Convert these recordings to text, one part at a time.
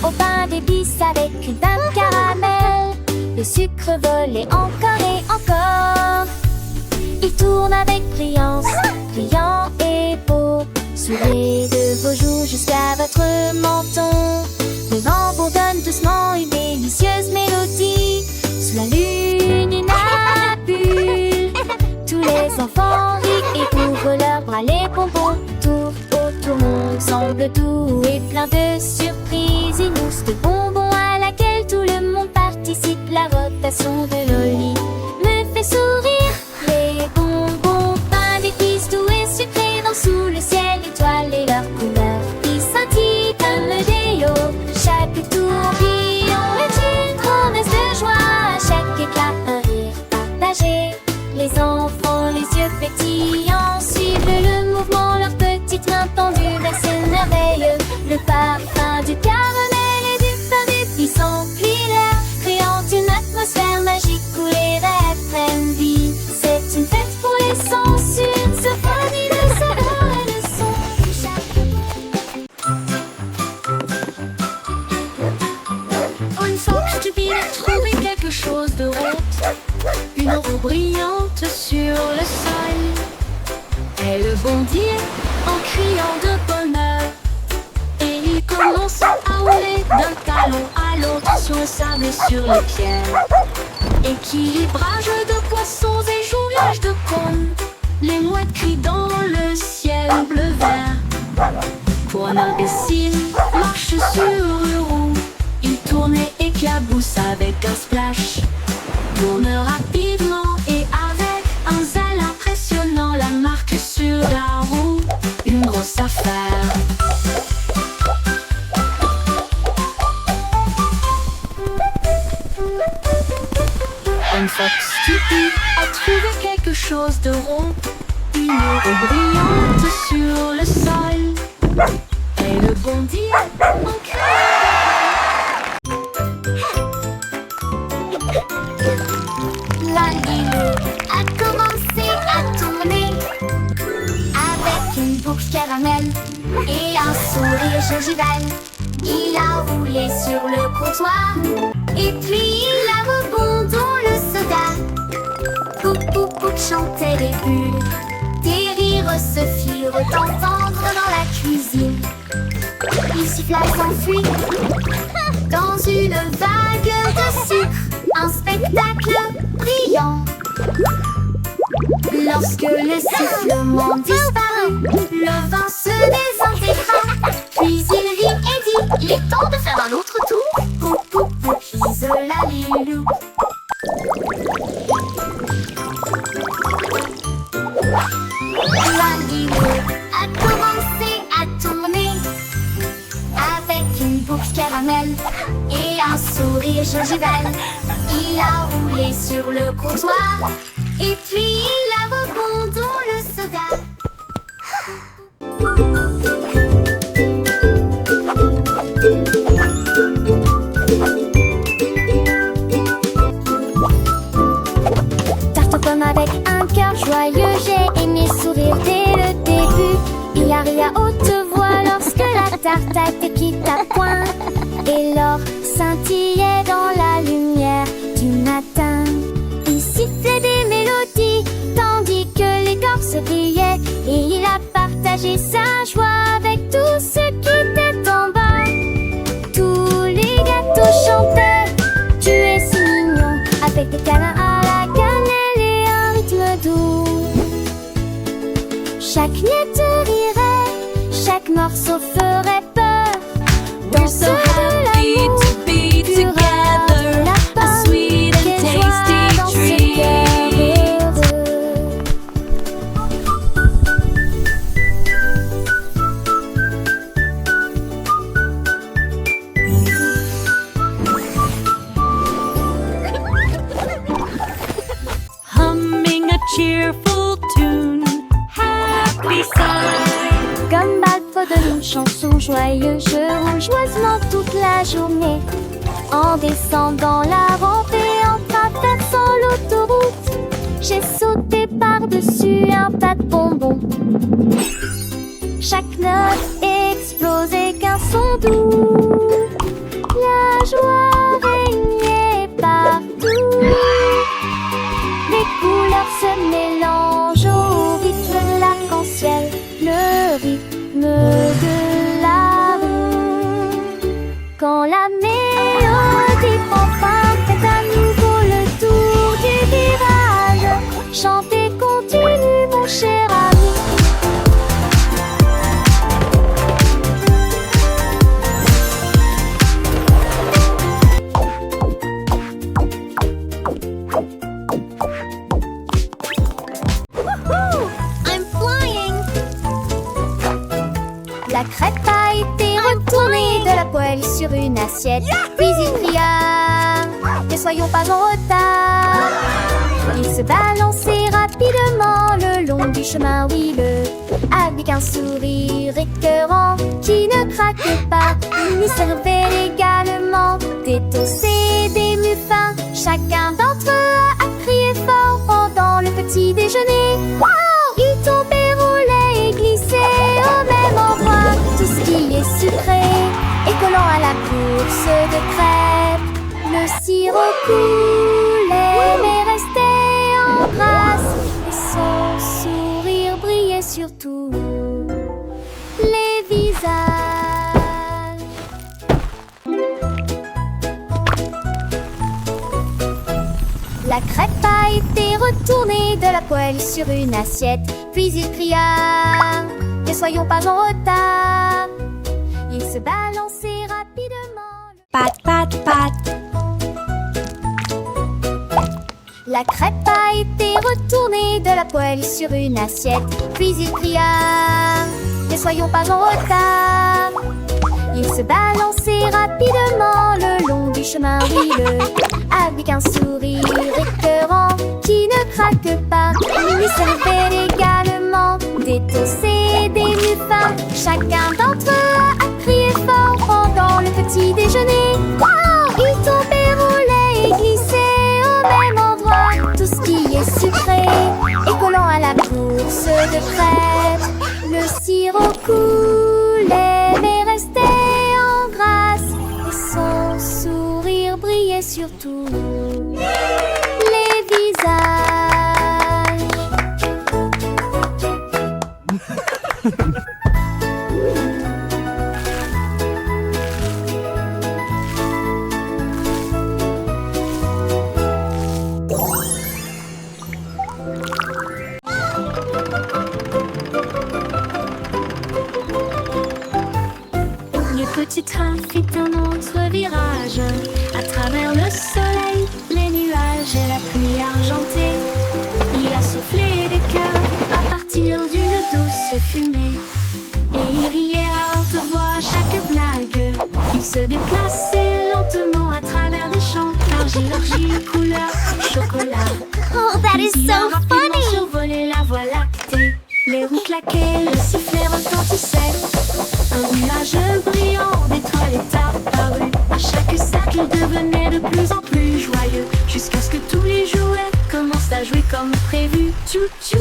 au pain d'épices avec une teinte caramel. Le sucre volait encore et encore. Il tourne avec brillance, brillant et beau. Souriez de vos joues jusqu'à votre menton. Le vent bourdonne doucement une délicieuse mélodie. Sous la lune, une bulle. Tous les enfants rient et ouvrent leurs bras, les bonbons. Tout autour monde semble doux et plein de surprises. Une mousse de bonbons à laquelle tout le monde participe. La rotation de Loli me fait sourire. Les bonbons pain d'épices doux et sucrés dansent sous le ciel étoilé. Leurs couleurs qui scintillent comme des eaux. Chaque tourbillon est une promesse de joie. Chaque éclat un rire partagé. Les enfants, les yeux pétillants, suivent le mouvement, leurs petites mains tendues vers ces merveilleux. Le parfum du caramel et du pain d'épices emplit l'air, créant une atmosphère magique où les rêves prennent vie. C'est une fête pour les sens, une symphonie de saveurs et de sons. Une fois que je devine trouver quelque chose de rond, une roue brillante sur le sol. Elle bondit en criant de bonheur, et il commence à rouler d'un talon à l'autre sur le sable et sur les pierres. Équilibrage de poissons et jonglage de cônes, les mouettes crient dans le ciel bleu-vert. Pour un imbécile marche sur une roue, il tourne et éclabousse avec un splash. Tourne rapidement et avec un zèle impressionnant, la marque sur la roue, une grosse affaire. Une fox stupide a trouvé quelque chose de rond, une roue brillante sur le sol. Elle bondit en criant. L'anguille a commencé à tourner avec une boucle caramel et un sourire gingival. Il a roulé sur le comptoir et puis il a rebondi dans le soda. Poup poup poup chantaient les bulles. Des rires se firent entendre dans la cuisine. Il siffla et s'enfuit dans une vague de sucre. Un spectacle brillant. Lorsque le sifflement disparut, le vin se désintégra. Puis il rit et dit: il est temps de faire un autre tour. Pou pou pou, isola les loups. L'anguille a commencé à tourner avec une boucle caramel et un sourire gingival. Il a roulé sur le comptoir et puis il a rebondi dans le soda. Tarte aux pommes avec un cœur joyeux, j'ai aimé sourire dès le début. Il a ri à haute voix lorsque la tarte a été quitte à point. Et l'or scintillait dans la lumière du matin. Il sifflait des mélodies tandis que l'écorce brillait. Et il a partagé sa joie avec tous ceux qui étaient en bas. Tous les gâteaux chantaient: tu es si mignon, avec des câlins à la cannelle et un rythme doux. Chaque miette rirait, chaque morceau ferait peur. We're so happy to be together, a sweet and tasty treat. Humming a cheerful tune, happy side. Comme Balfo de une chanson joyeuse, je roule joyeusement toute la journée. En descendant la rampe et en traversant l'autoroute, j'ai sauté par-dessus un tas de bonbons. Chaque note explosait qu'un son doux. rythme de la rue. Quand la mélodie prend fin, faites à nouveau le tour du virage. Chantez continue mon cher ami. I'm flying. La crêpe a été retournée de la poêle sur une assiette. Puis il cria: ne soyons pas en retard. Il se balançait rapidement le long du chemin huileux, avec un sourire écœurant qui ne craque pas. Il nous servait également des toasts et des muffins. Chacun d'entre eux a crié fort pendant le petit déjeuner. Wow! Il tombait, roulait et glissait au même endroit. Tout ce qui est sucré et collant à la course de crêpes. Le sirop coulait mais restait en grâce, et son sourire brillait sur tous les visages. La crêpe a été retournée de la poêle sur une assiette. Puis il cria: ne soyons pas en retard. Il se balançait rapidement. Pat, pat, pat. La crêpe a été retournée de la poêle sur une assiette. Puis il cria: ne soyons pas en retard. Il se balançait rapidement le long du chemin huileux, avec un sourire écœurant qui ne craque pas. Il lui servait également des toasts et des muffins. Chacun d'entre eux a crié fort pendant le petit déjeuner. Wow! Il tombait, roulait et glissait au même endroit. Tout ce qui est sucré et collant à la course de crêpes. Le sirop coulait mais restait en grâce, et son sourire brillait sur tous les visages. Le petit train fit un autre virage, à travers le soleil, les nuages et la pluie argentée. Il a soufflé des cœurs à partir d'une douce fumée, et il riait à haute voix à chaque blague. Il se déplaçait lentement à travers des champs d'argile couleur chocolat. Oh, that is Il a so rapidement funny! survolé la voie lactée. Les roues claquaient, le sifflet retentissait. Un nuage brillant d'étoiles est apparu. À chaque cercle, il devenait de plus en plus joyeux, jusqu'à ce que tous les jouets commencent à jouer comme prévu. Tchou tchou,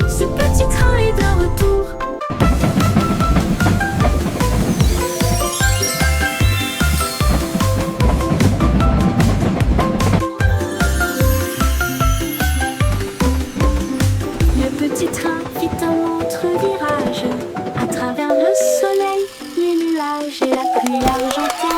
ce petit train est de retour. Le petit train fit un autre virage, à travers le soleil, les nuages et la pluie argentée.